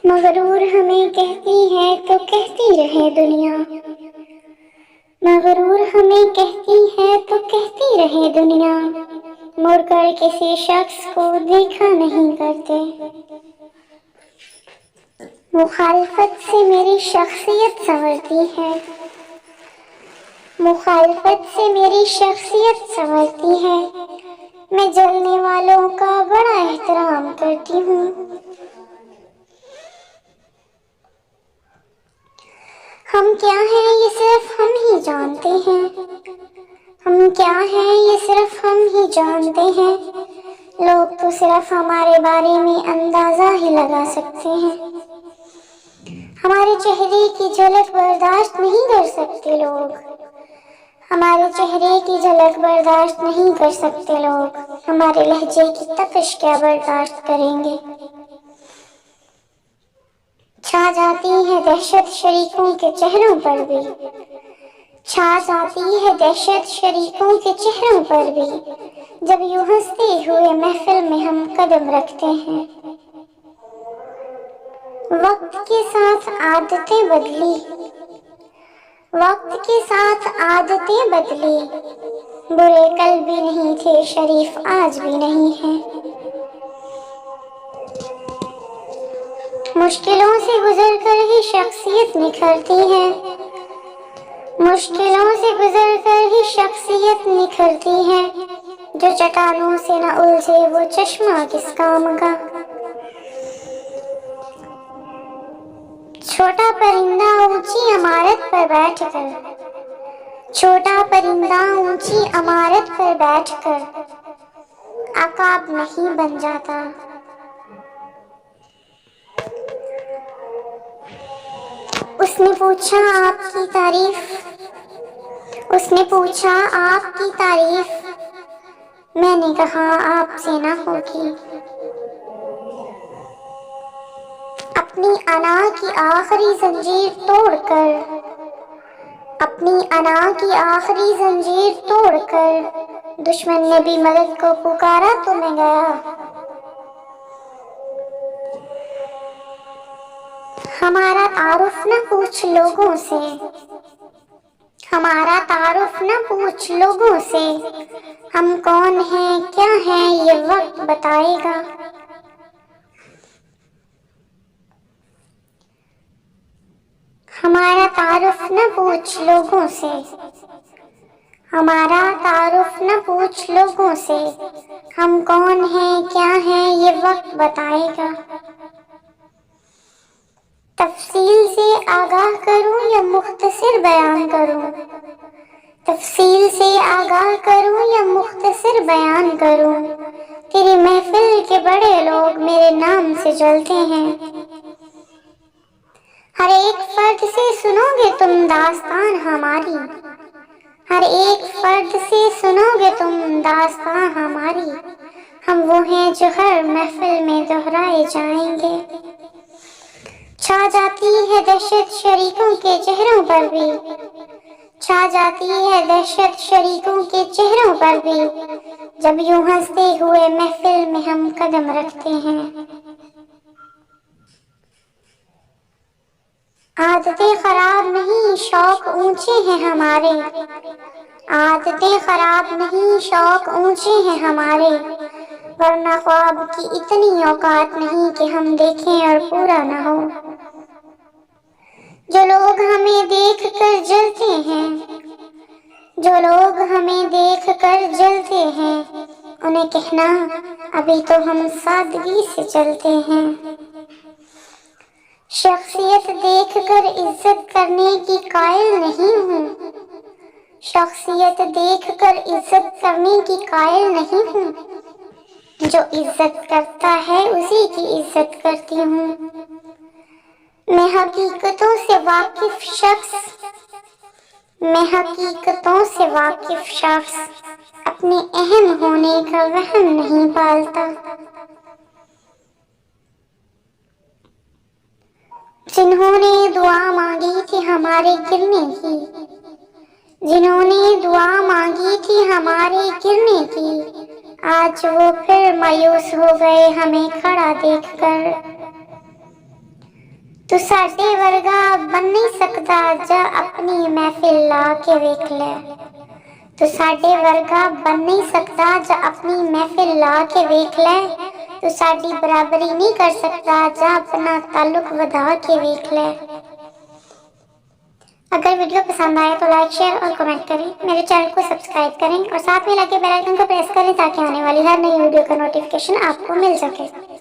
مغرور ہمیں کہتی ہے تو کہتی رہے دنیا، مغرور ہمیں کہتی ہے تو کہتی رہے دنیا، مڑ کر کسی شخص کو دیکھا نہیں کرتے۔ مخالفت سے میری شخصیت سنورتی ہے، مخالفت سے میری شخصیت سنورتی ہے، میں جلنے والوں کا بڑا احترام کرتی ہوں۔ ہم کیا ہیں یہ صرف ہم ہی جانتے ہیں، ہم کیا ہیں یہ صرف ہم ہی جانتے ہیں، لوگ تو صرف ہمارے بارے میں اندازہ ہی لگا سکتے ہیں، ہمارے چہرے کی جھلک برداشت نہیں کر سکتے لوگ، ہمارے چہرے کی جھلک برداشت نہیں کر سکتے لوگ، ہمارے لہجے کی تپش کیا برداشت کریں گے۔ چھا جاتی ہے دہشت شریکوں کے چہروں پر بھی، چھا جاتی ہے دہشت شریکوں کے چہروں پر بھی، جب یوں ہنستے ہوئے محفل میں ہم قدم رکھتے ہیں۔ وقت کے ساتھ عادتیں بدلی، وقت کے ساتھ عادتیں بدلی، برے کل بھی نہیں تھے شریف آج بھی نہیں ہیں۔ مشکلوں سے گزر کر ہی شخصیت نکھرتی ہے، مشکلوں سے گزر کر ہی شخصیت نکھرتی ہے، جو چٹانوں سے نہ الجھے وہ چشمہ کس کام کا۔ چھوٹا پرندہ اونچی عمارت پر بیٹھ کر، چھوٹا پرندہ اونچی عمارت پر بیٹھ کر عقاب نہیں بن جاتا۔ اس نے پوچھا آپ کی تعریف، اس نے پوچھا آپ کی تعریف، میں نے کہا آپ سے نہ ہوگی۔ اپنی انا کی آخری زنجیر توڑ کر، اپنی انا کی آخری زنجیر توڑ کر دشمن نے بھی مدد کو پکارا تو میں گیا۔ ہمارا تعارف نہ پوچھ لوگوں سے، ہمارا تعارف نہ پوچھ لوگوں سے، ہم کون ہیں کیا ہیں یہ وقت بتائے گا۔ ہمارا تعارف نہ پوچھ لوگوں سے، ہمارا تعارف نہ پوچھ لوگوں سے، ہم کون ہیں کیا ہیں یہ وقت بتائے گا۔ تفصیل سے آگاہ کروں یا مختصر بیان کروں، تفصیل سے آگاہ کروں یا مختصر بیان کروں، تیری محفل کے بڑے لوگ میرے نام سے جلتے ہیں۔ ہر ایک فرد سے سنو گے تم داستان ہماری، ہر ایک فرد سے سنو گے تم داستان ہماری، ہم وہ ہیں جو ہر محفل میں دہرائے جائیں گے۔ چھا جاتی ہے دہشت شریکوں کے چہروں پر بھی، چھا جاتی ہے دہشت شریکوں کے چہروں پر بھی، جب یوں ہنستے ہوئے محفل میں ہم قدم رکھتے ہیں۔ عادتیں خراب نہیں شوق اونچے ہیں ہمارے، عادتیں خراب نہیں شوق اونچے ہیں ہمارے، ورنہ خواب کی اتنی اوقات نہیں کہ ہم دیکھیں اور پورا نہ ہو۔ جو لوگ ہمیں دیکھ کر جلتے ہیں، جو لوگ ہمیں دیکھ کر جلتے ہیں، انہیں کہنا ابھی تو ہم سادگی سے چلتے ہیں۔ شخصیت دیکھ کر عزت کرنے کی قائل نہیں ہوں، شخصیت دیکھ کر عزت کرنے کی قائل نہیں ہوں، جو عزت کرتا ہے اسی کی عزت کرتی ہوں۔ میں حقیقتوں سے واقف شخص، میں حقیقتوں سے واقف شخص اپنے اہم ہونے کا وہم نہیں پالتا۔ جنہوں نے دعا مانگی تھی ہمارے گرنے کی، جنہوں نے دعا مانگی تھی ہمارے گرنے کی، آج وہ پھر مایوس ہو گئے ہمیں کھڑا دیکھ کر۔ تو ساڈے ورگا بن نہیں سکتا جا اپنی محفل لا کے ویکھ لے تو ساڈے ورگا بن نہیں سکتا جا اپنی محفل لا کے ویکھ لے تو ساڈی برابری نہیں کر سکتا جا اپنا تعلق ودا کے ویکھ لے۔ اگر ویڈیو پسند آئے تو لائک شیئر اور کمنٹ کریں، میرے چینل کو سبسکرائب کریں اور ساتھ میں لگے بیل آئیکن کو پریس کریں تاکہ آنے والی ہر نئی ویڈیو کا نوٹیفیکیشن آپ کو مل سکے۔